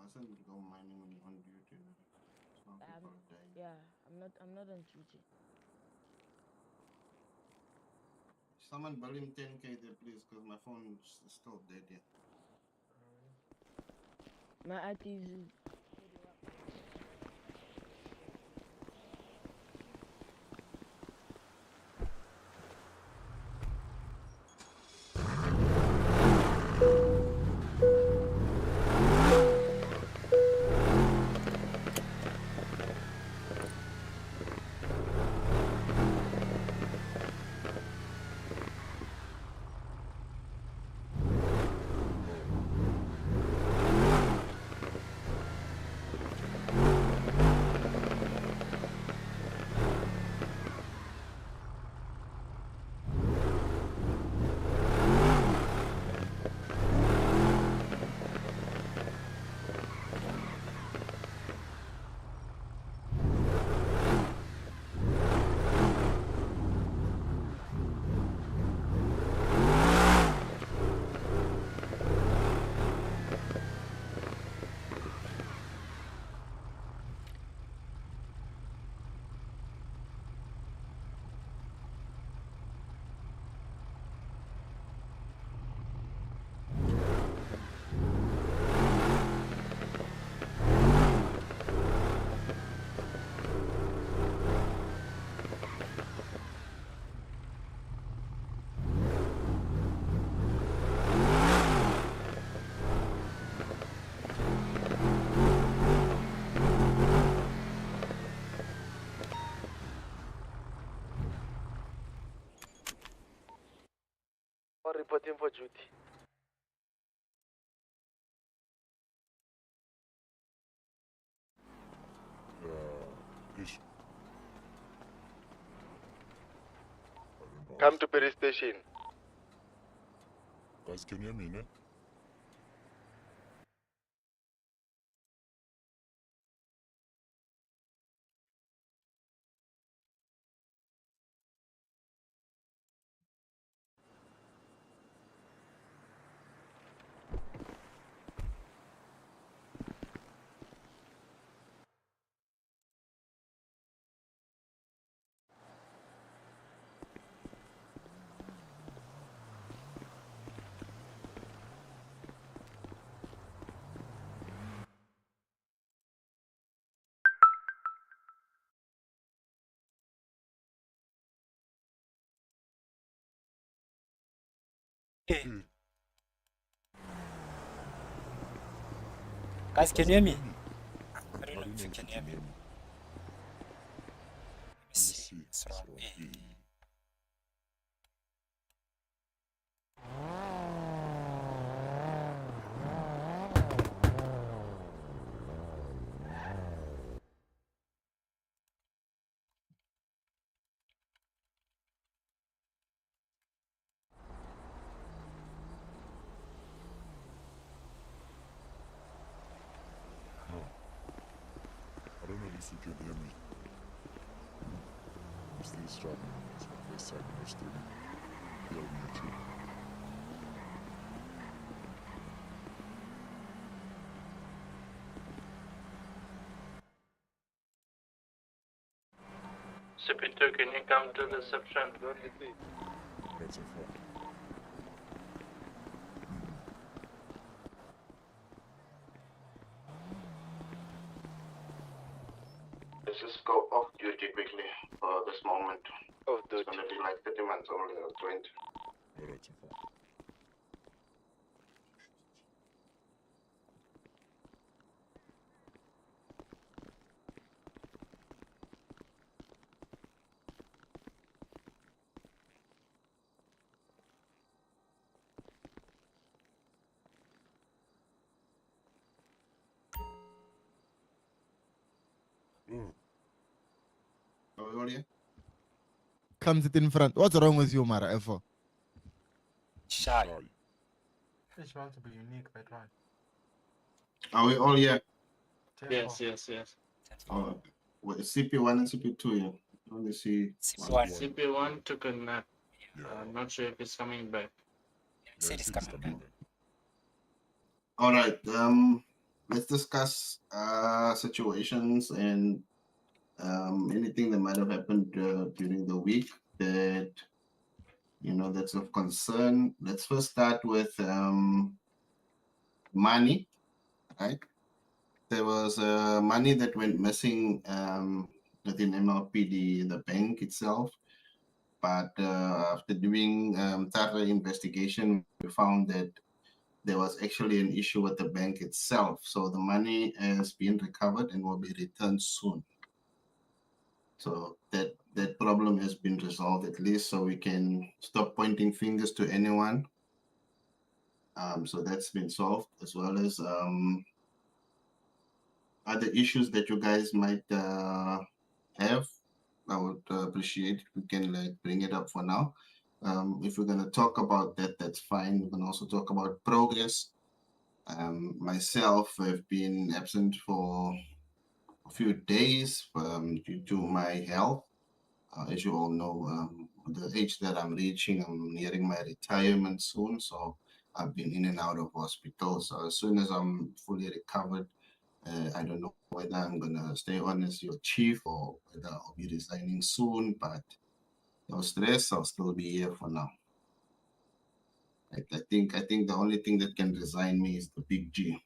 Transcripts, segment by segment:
said you go mining when you're on duty. Some people are dying. Yeah, I'm not on duty. Someone bill him 10K there, please, because my phone is still dead here. My IT is reporting for duty. Come to police station. Guys, can you hear me, ne? Guys, can you hear me? I don't know if you can hear me. Let me see. What's wrong? I don't know if you can hear me. I'm still struggling. It's my first time in Australia. Hear me too. CP-2, can you come to the reception? That's a fact. Let's just go off duty quickly for this moment. Off It's duty. gonna be like 30 minutes only or 20. That's a fact. Are we all here? Come sit in front. What's wrong with you, Mara? F4? Shy. Each one to be unique, but right. Are we all here? Yes. With CP1 and CP2 here. Only see CP1. CP-1 took a nap. Yeah. I'm not sure if he's coming back. Said it's it's coming back. All right. let's discuss situations and anything that might have happened during the week that that's of concern. Let's first start with money, right? There was money that went missing within MLPD, the bank itself. But after doing thorough investigation, we found that there was actually an issue with the bank itself. So the money has been recovered and will be returned soon. So that problem has been resolved at least, so we can stop pointing fingers to anyone. So that's been solved, as well as other issues that you guys might have. I would appreciate if we can bring it up for now. If we're going to talk about that, that's fine. We can also talk about progress. Myself, I've been absent for a few days due to my health. As you all know, the age that I'm reaching, I'm nearing my retirement soon. So I've been in and out of hospital. So as soon as I'm fully recovered, I don't know whether I'm going to stay on as your chief or whether I'll be resigning soon. But no stress, I'll still be here for now. I think the only thing that can resign me is the big G.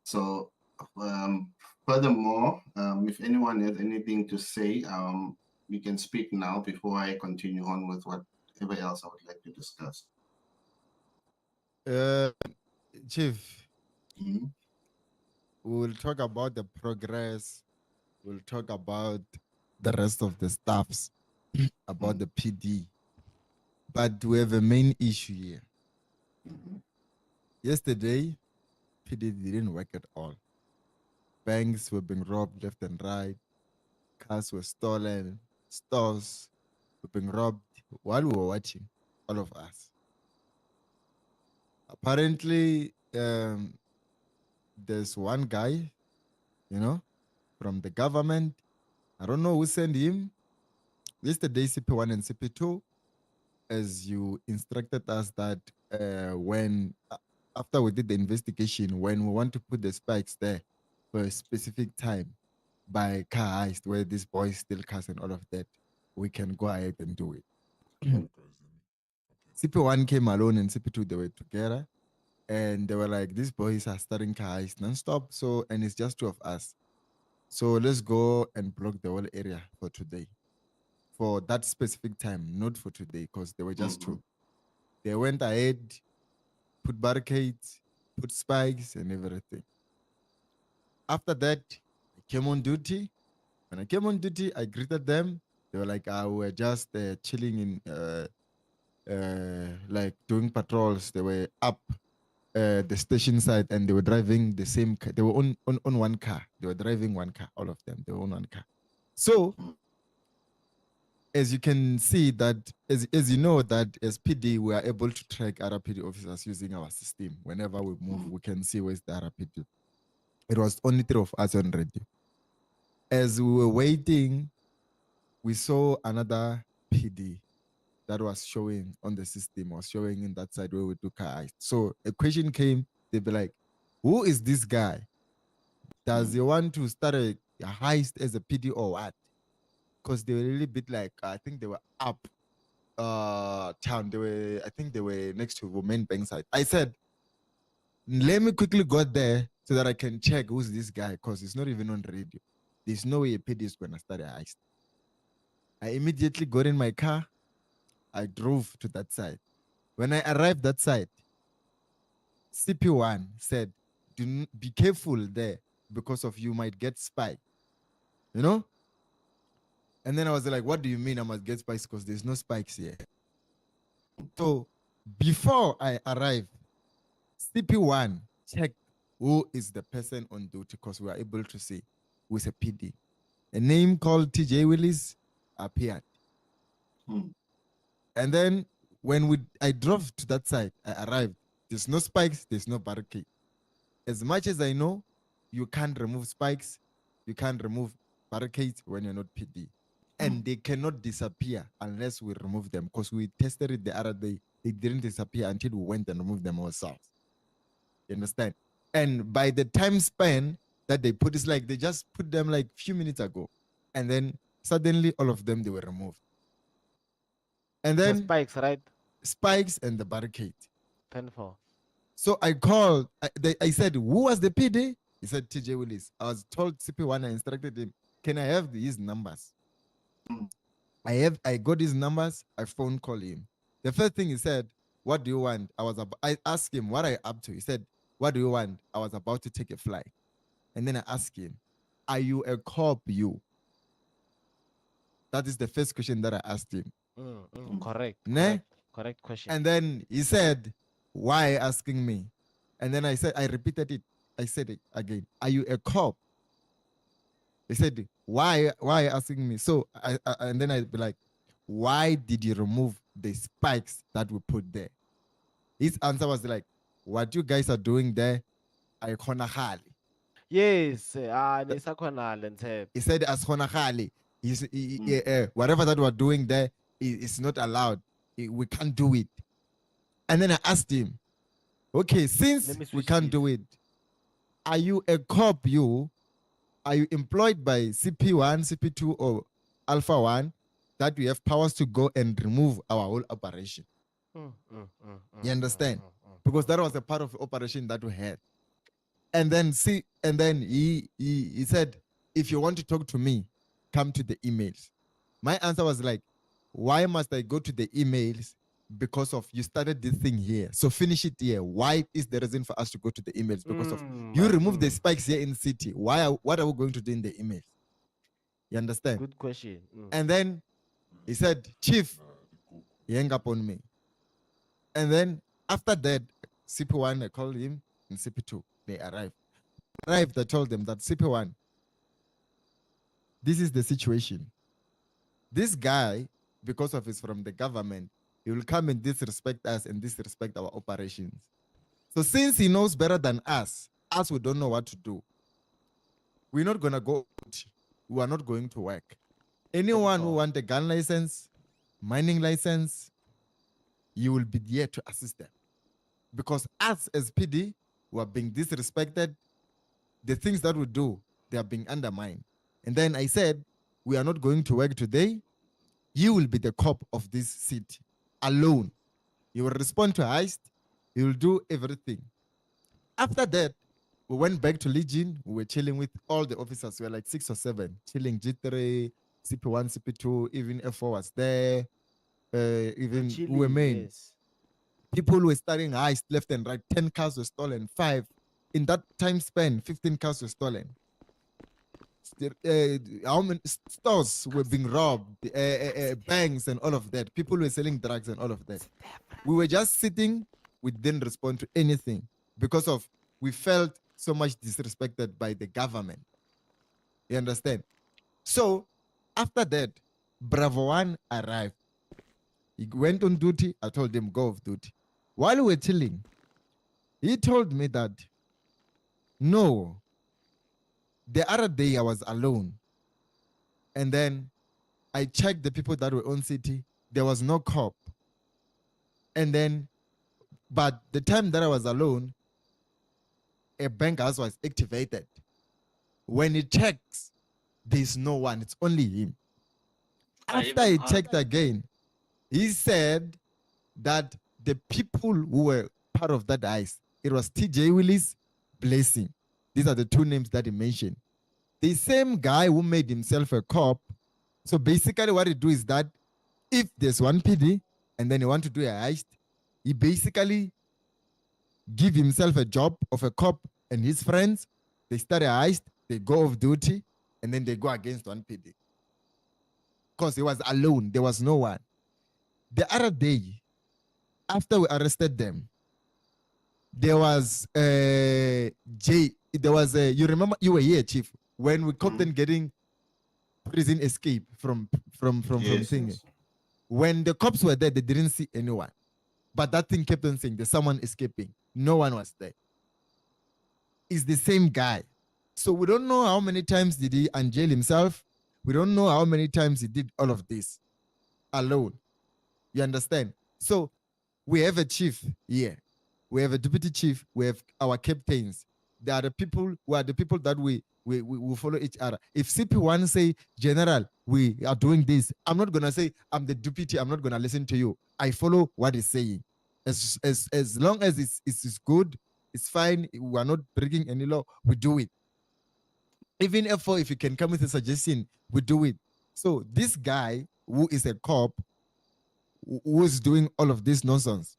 So furthermore, if anyone has anything to say, we can speak now before I continue on with whatever else I would like to discuss. Chief, Mhm. we'll talk about the progress. We'll talk about the rest of the staffs, about the PD. But we have a main issue here. Yesterday, PD didn't work at all. Banks were being robbed left and right. Cars were stolen. Stores were being robbed while we were watching, all of us. Apparently, there's one guy, from the government. I don't know who sent him. Yesterday, CP-1 and CP-2, as you instructed us that after we did the investigation, when we want to put the spikes there for a specific time by car heist, where these boys steal cars and all of that, we can go ahead and do it. CP1 came alone and CP2, they were together. And they were like, these boys are starting car heist non-stop. So, and it's just two of us. So let's go and block the whole area for today. For that specific time, not for today, because they were just two. They went ahead, put barricades, put spikes and everything. After that, I came on duty. When I came on duty, I greeted them. They were like, we're just chilling in, like doing patrols. They were up the station side and they were driving the same car. They were on one car. They were driving one car, all of them. They were on one car. So, as you can see that, as you know that as PD, we are able to track other PD officers using our system. Whenever we move, we can see where's the other PD. It was only three of us on radio. As we were waiting, we saw another PD that was showing on the system, or showing in that side where we do car heist. So a question came, they'd be like, who is this guy? Does he want to start a heist as a PD or what? Because they were really bit like, I think they were up town. I think they were next to the main bank side. I said, let me quickly go there so that I can check who's this guy, because it's not even on radio. There's no way a PD is going to start a heist. I immediately got in my car. I drove to that side. When I arrived that side, CP1 said, be careful there because of you might get spiked. And then I was like, what do you mean I must get spikes? Because there's no spikes here. So before I arrived, CP1 checked who is the person on duty, because we were able to see who is a PD. A name called TJ Willis appeared. And then when I drove to that side, I arrived. There's no spikes, there's no barricade. As much as I know, you can't remove spikes, you can't remove barricades when you're not PD. And they cannot disappear unless we remove them, because we tested it the other day. They didn't disappear until we went and removed them ourselves. You understand? And by the time span that they put, it's like they just put them like few minutes ago. And then suddenly all of them, they were removed. And The then spikes, right? spikes and the barricade. 10-4. So I called, I said, who was the PD? He said, TJ Willis. I was told CP1, I instructed him, can I have his numbers? I got his numbers, I phone call him. The first thing he said, what do you want? I asked him, what are you up to? He said, what do you want? I was about to take a flight. And then I asked him, are you a cop, you? That is the first question that I asked him. Correct. Ne? Correct question. And then he said, why asking me? And then I repeated it. I said it again. Are you a cop? He said, why asking me? So and then I'd be like, why did you remove the spikes that we put there? His answer was like, what you guys are doing there, I khonagale. Yes. He said, as khonagale, whatever that we're doing there is not allowed. We can't do it. And then I asked him, okay, since we can't do it, are you a cop, you? Are you employed by CP1, CP2, or Alpha 1 that we have powers to go and remove our whole operation? You understand? Because that was a part of the operation that we had. And then he said, if you want to talk to me, come to the emails. My answer was like, why must I go to the emails? Because of you started this thing here. So finish it here. Why is the reason for us to go to the emails? Because of you remove the spikes here in the city. What are we going to do in the emails? You understand? Good question. And then he said, Chief, he hung up on me. And then after that, CP1, I called him, and CP2, they arrived. I told them that CP1, this is the situation. This guy, because of he's from the government, he will come and disrespect us and disrespect our operations. So since he knows better than us we don't know what to do. We're not going to go out. We are not going to work. Anyone who wants a gun license, mining license, you will be there to assist them. Because us as PD, we are being disrespected. The things that we do, they are being undermined. And then I said, we are not going to work today. You will be the cop of this city alone. You will respond to heist. You will do everything. After that, we went back to Legion. We were chilling with all the officers. We were like 6 or 7, chilling G3, CP1, CP2, even F4 was there. Even we were main. Yes. People were starting heist left and right. 10 cars were stolen, 5. In that time span, 15 cars were stolen. How many stores were being robbed, banks and all of that. People were selling drugs and all of that. We were just sitting. We didn't respond to anything because of we felt so much disrespected by the government. You understand? So after that, Bravo 1 arrived. He went on duty. I told him, go off duty. While we were chilling, he told me that, no, the other day I was alone. And then I checked the people that were on city. There was no cop. And then, but the time that I was alone, a bank house was activated. When he checks, there's no one. It's only him. After he checked again, he said that the people who were part of that heist, it was TJ Willis, Blessing. These are the 2 names that he mentioned. The same guy who made himself a cop. So basically what he do is that if there's one PD and then he want to do a heist, he basically give himself a job of a cop and his friends. They start a heist, they go off duty, and then they go against one PD. Because he was alone. There was no one. The other day, after we arrested them, there was you remember, you were here, Chief, when we caught them getting prison escape from thing. Yes. When the cops were there, they didn't see anyone. But that thing kept on saying there's someone escaping. No one was there. It's the same guy. So we don't know how many times did he unjail himself. We don't know how many times he did all of this alone. You understand? So we have a chief here. we have a deputy chief, we have our captains. They are the people who are the people that we follow each other. If CP1 say, General, we are doing this, I'm not gonna say I'm the deputy, I'm not gonna listen to you. I follow what he's saying. As long as it's good, it's fine. We are not breaking any law, we do it. Even if you can come with a suggestion, we do it. So this guy who is a cop, who is doing all of this nonsense,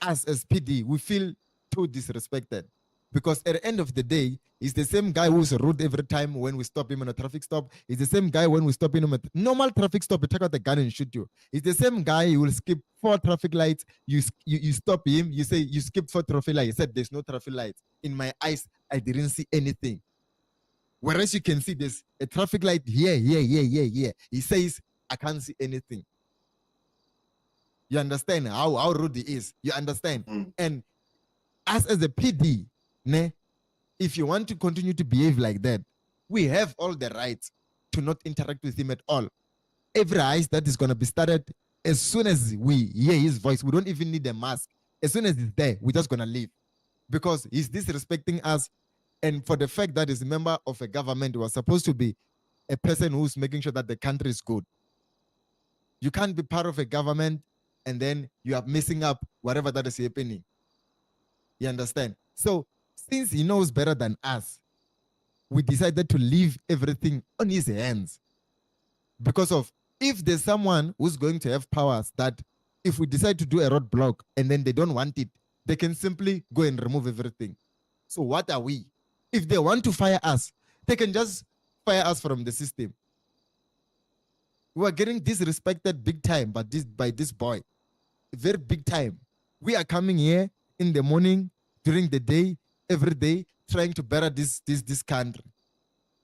us as PD, we feel too disrespected. Because at the end of the day, it's the same guy who's rude every time when we stop him on a traffic stop. It's the same guy when we stop him at normal traffic stop, he take out the gun and shoot you. It's the same guy who will skip 4 traffic lights. You stop him, you say you skipped 4 traffic lights. He said there's no traffic lights. In my eyes, I didn't see anything. Whereas you can see there's a traffic light here. He says, I can't see anything. You understand how rude he is. You understand? And us as a PD, if you want to continue to behave like that, we have all the rights to not interact with him at all. Every heist that is going to be started, as soon as we hear his voice, we don't even need a mask. As soon as he's there, we're just going to leave. Because he's disrespecting us. And for the fact that he's a member of a government, was supposed to be a person who's making sure that the country is good. You can't be part of a government and then you are messing up whatever that is happening. You understand? So since he knows better than us, we decided to leave everything on his hands. Because of, if there's someone who's going to have powers that if we decide to do a roadblock and then they don't want it, they can simply go and remove everything. So what are we? If they want to fire us, they can just fire us from the system. We are getting disrespected big time by this boy. Very big time. We are coming here in the morning, during the day, every day, trying to better this country.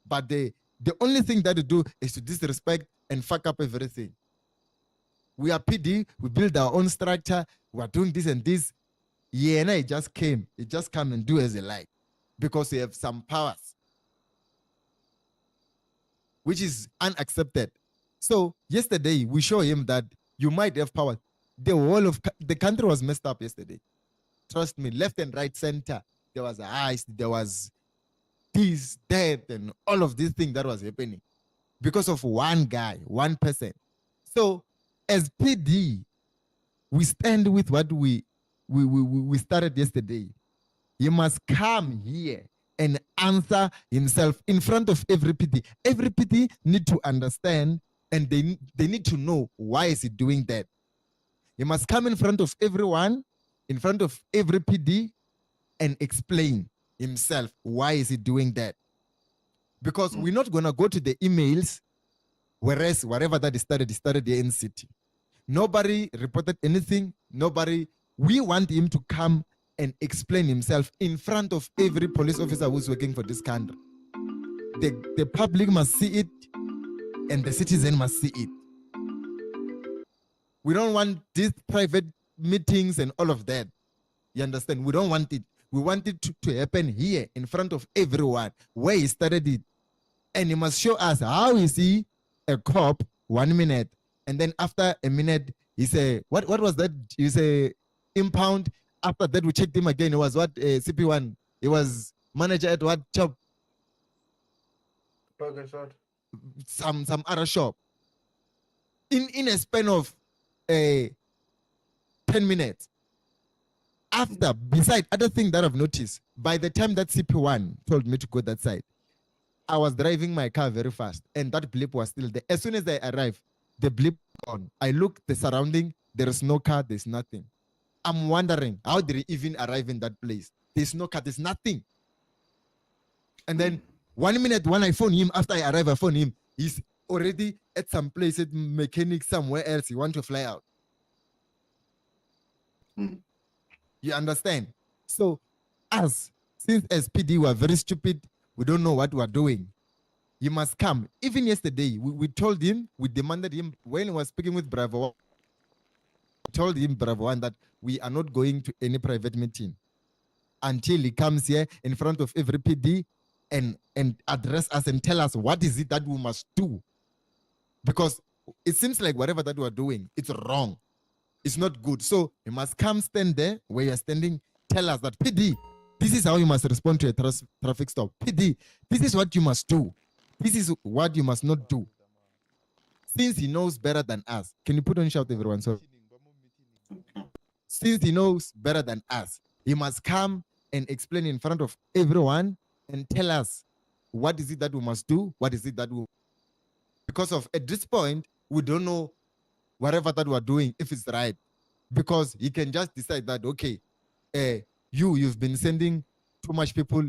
But the only thing that they do is to disrespect and fuck up everything. We are PD, we build our own structure, we are doing this and this. Yeah, and it just came. It just come and do as they like. Because they have some powers. Which is unaccepted. So yesterday, we show him that you might have power. The whole of the country was messed up yesterday. Trust me, left and right center. There was a heist, there was this, that, and all of these things that was happening. Because of one guy, one person. So as PD, we stand with what we started yesterday. He must come here and answer himself in front of every PD. Every PD need to understand and they need to know why is he doing that. He must come in front of everyone, in front of every PD and explain himself why is he doing that. Because we're not going to go to the emails, whereas whatever that is started here in city. Nobody reported anything. We want him to come and explain himself in front of every police officer who's working for this country. The public must see it and the citizen must see it. We don't want these private meetings and all of that. You understand? We don't want it. We want it to happen here in front of everyone where he started it. And he must show us how is he a cop 1 minute. And then after a minute, he say, what was that? You say impound. After that, we checked him again. It was what? CP1. He was manager at what shop? Burger shot. Some other shop. In a span of 10 minutes. After, beside other things that I've noticed, by the time that CP1 told me to go that side, I was driving my car very fast and that blip was still there. As soon as I arrived, the blip gone. I looked the surrounding, there is no car, there's nothing. I'm wondering, how did he even arrive in that place? There's no car, there's nothing. And then 1 minute when I phone him, after I arrive, I phone him, he's already at some place, at mechanic somewhere else. He want to fly out. You understand? So us, since SPD were very stupid, we don't know what we're doing. You must come. Even yesterday, we told him, we demanded him, when he was speaking with Bravo, we told him, Bravo 1, that we are not going to any private meeting until he comes here in front of every PD and address us and tell us what is it that we must do. Because it seems like whatever that we're doing, it's wrong. It's not good. So you must come stand there where you're standing. Tell us that PD, this is how you must respond to a traffic stop. PD, this is what you must do. This is what you must not do. Since he knows better than us, can you put on shout, everyone? So, since he knows better than us, he must come and explain in front of everyone and tell us what is it that we must do, what is it that we. Because of at this point, we don't know whatever that we're doing if it's right, because he can just decide that okay, you've been sending too much people,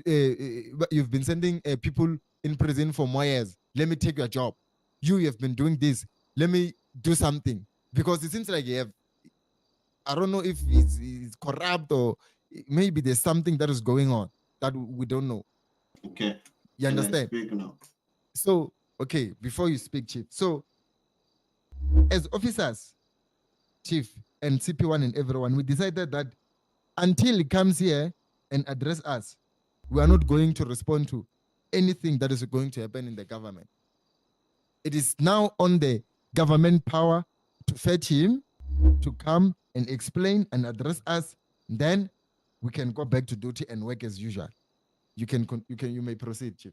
you've been sending people in prison for more years. Let me take your job. You have been doing this. Let me do something, because it seems like you have. I don't know if he's corrupt or maybe there's something that is going on that we don't know. Okay. You Can I understand? speak now? So okay, before you speak, Chief. So as officers, Chief and CP1 and everyone, we decided that until he comes here and address us, we are not going to respond to anything that is going to happen in the government. It is now on the government power to fetch him, to come and explain and address us. Then we can go back to duty and work as usual. You may proceed, Chief.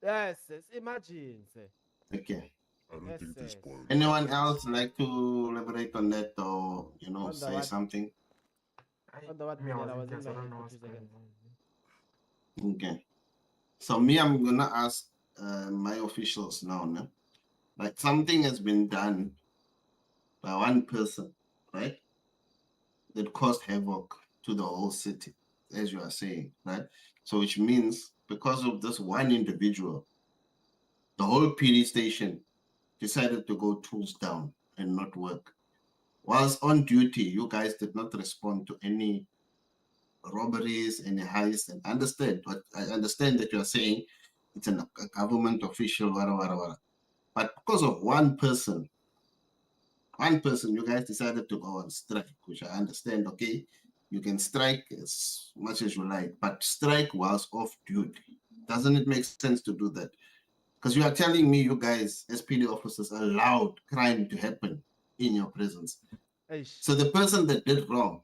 Yes, imagine. Okay. I don't Yes, think this sir. boy. Anyone else like to elaborate on that or On the say what? something? Wonder what I mean, I minute I was was in in class, I my don't know head for what's 2 going seconds. on. Okay. So me, I'm gonna ask my officials now. No? Like something has been done by one person, right? That caused havoc to the whole city, as you are saying, right? So which means because of this one individual, the whole PD station decided to go tools down and not work. Whilst on duty, you guys did not respond to any robberies, any heists, and I understand that you are saying it's a government official, whatever. But because of one person, you guys decided to go on strike, which I understand, okay, you can strike as much as you like, but strike whilst off duty. Doesn't it make sense to do that? Because you are telling me you guys, as PD officers, allowed crime to happen in your presence. So the person that did wrong,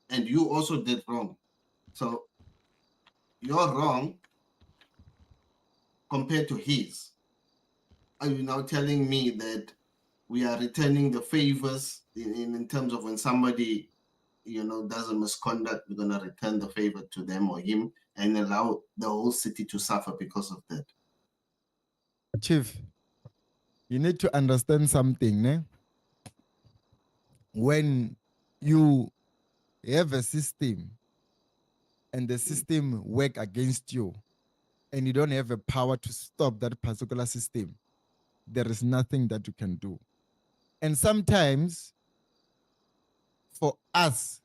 and you also did wrong. So you're wrong compared to his. Are you now telling me that we are returning the favors in terms of when somebody, does a misconduct, we're going to return the favor to them or him and allow the whole city to suffer because of that? Chief, you need to understand something, ne? When you have a system and the system work against you and you don't have a power to stop that particular system, there is nothing that you can do. And sometimes for us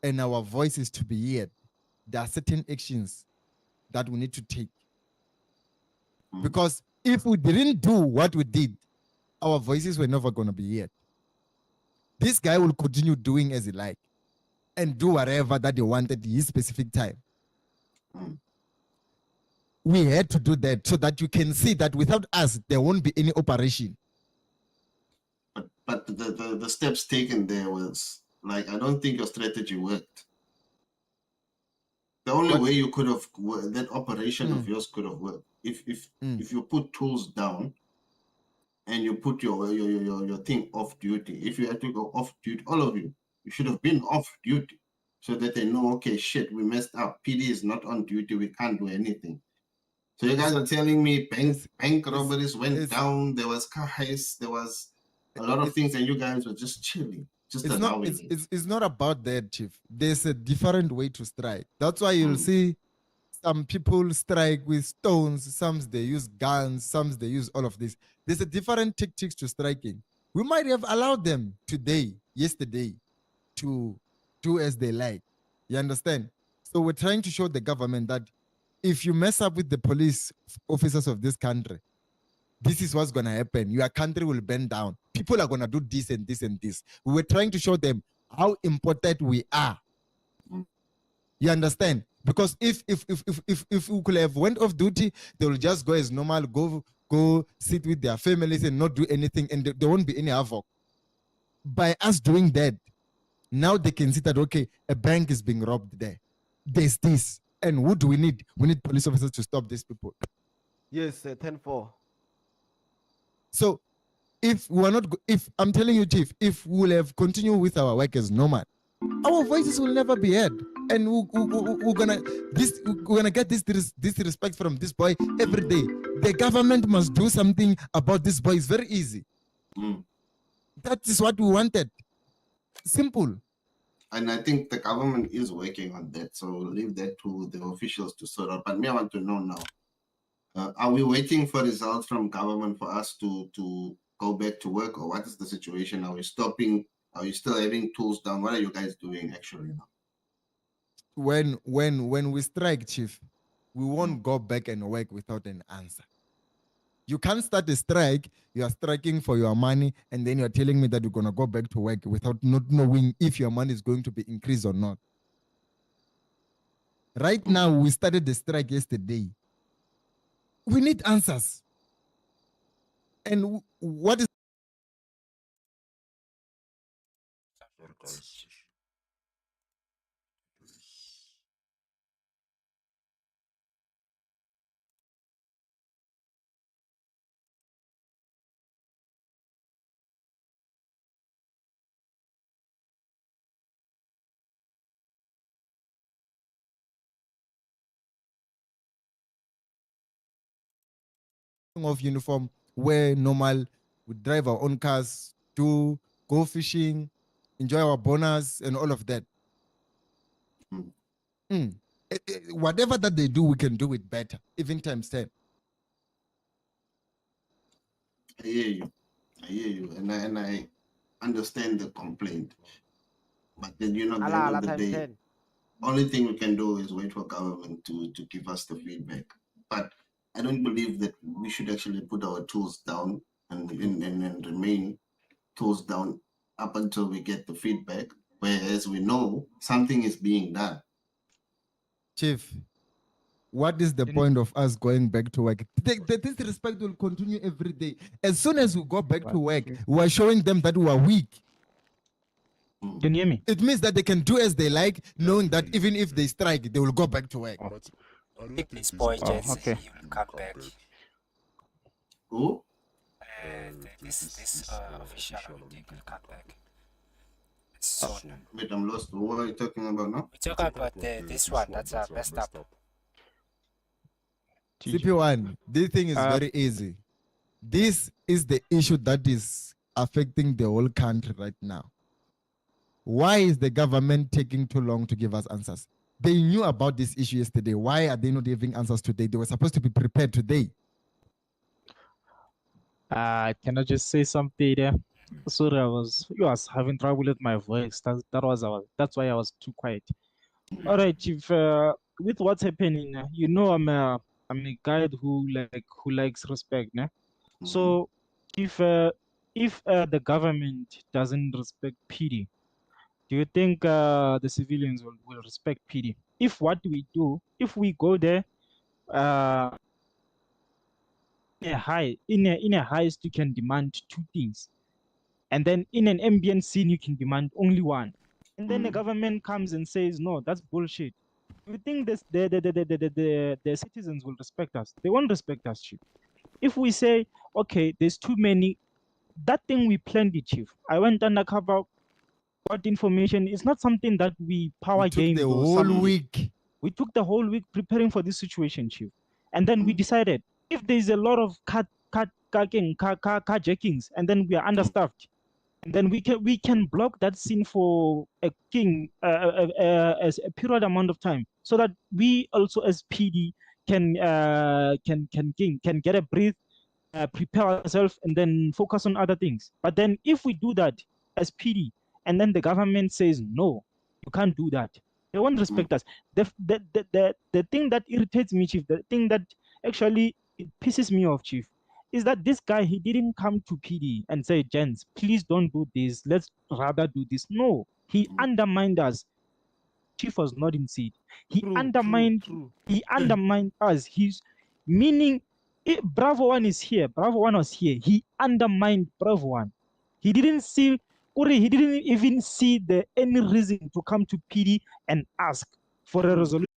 and our voices to be heard, there are certain actions that we need to take. Because if we didn't do what we did, our voices were never going to be heard. This guy will continue doing as he like and do whatever that he wanted in his specific time. We had to do that so that you can see that without us, there won't be any operation. But the steps taken there was, like, I don't think your strategy worked. The only way you could have, that operation of yours could have worked, if you put tools down and you put your thing off duty. If you had to go off duty, all of you should have been off duty so that they know, okay, shit, we messed up. PD is not on duty. We can't do anything. So you guys are telling me bank robberies went down. There was car heists. There was a lot of things, and you guys were just chilling, just allowing it. It's not about that, Chief. There's a different way to strike. That's why you'll see some people strike with stones. Some they use guns. Some they use all of this. There's a different tactics to striking. We might have allowed them yesterday, to do as they like. You understand? So we're trying to show the government that if you mess up with the police officers of this country, this is what's going to happen. Your country will burn down. People are going to do this and this and this. We were trying to show them how important we are. You understand? Because if we could have went off duty, they will just go as normal, go go sit with their families and not do anything, and there won't be any havoc. By us doing that, now they can see that, okay, a bank is being robbed there. There's this. And who do we need? We need police officers to stop these people. Yes, 10-4. So if we are not, if I'm telling you, Chief, if we'll have continued with our work as normal, our voices will never be heard. And we're gonna get this disrespect from this boy every day. The government must do something about this boy. It's very easy. That is what we wanted. Simple. And I think the government is working on that. So leave that to the officials to sort out. But me, I want to know now, are we waiting for results from government for us to go back to work, or what is the situation? Are we stopping? Are you still having tools down? What are you guys doing actually now? When we strike, Chief, we won't go back and work without an answer. You can't start a strike, you are striking for your money, and then you're telling me that you're going to go back to work without not knowing if your money is going to be increased or not. Right now, we started the strike yesterday. We need answers. And what is Sorry, guys. of uniform, wear normal, we drive our own cars, go fishing, enjoy our bonus and all of that. Whatever that they do, we can do it better, even times 10. I hear you, and I understand the complaint. But then, you know, at the end of the day, only thing we can do is wait for government to give us the feedback. But I don't believe that we should actually put our tools down and remain tools down up until we get the feedback, whereas we know something is being done. Chief, what is the point of us going back to work? The disrespect will continue every day. As soon as we go back to work, we are showing them that we are weak. Can you hear me? It means that they can do as they like, knowing that even if they strike, they will go back to work. Pick this boy, Jesse. Okay. He will come back. Who? This official, I think, will come back. Soon. Wait, I'm lost. What are you talking about now? We talk about this one that's messed up. CP1, this thing is very easy. This is the issue that is affecting the whole country right now. Why is the government taking too long to give us answers? They knew about this issue yesterday. Why are they not giving answers today? They were supposed to be prepared today. Can I just say something there? Sorry, I was having trouble with my voice. That's why I was too quiet. All right, Chief. With what's happening, you know, I'm a guy who likes respect, né? So if the government doesn't respect PD, do you think the civilians will respect PD? If what we do, if we go there, in a heist you can demand two things, and then in an ambient scene you can demand only one, and then the government comes and says no, that's bullshit. You think this the citizens will respect us? They won't respect us, Chief. If we say okay, there's too many, that thing we planned it, Chief. I went undercover, got information. It's not something that we power game the whole week. We took the whole week preparing for this situation, Chief. And then we decided if there's a lot of carjackings and then we are understaffed, and then we can block that scene for a period amount of time, so that we also as PD can get a breath, prepare ourselves, and then focus on other things. But then if we do that as PD, and then the government says no, you can't do that, they won't respect us. The thing that irritates me, Chief, the thing that actually it pisses me off, Chief, is that this guy, he didn't come to PD and say, gents, please don't do this, let's rather do this. No, he undermined us. Chief was not in seat. He undermined us. He's meaning Bravo 1 is here. Bravo 1 was here. He undermined Bravo 1. He didn't see, Uri, he didn't even see any reason to come to PD and ask for a resolution.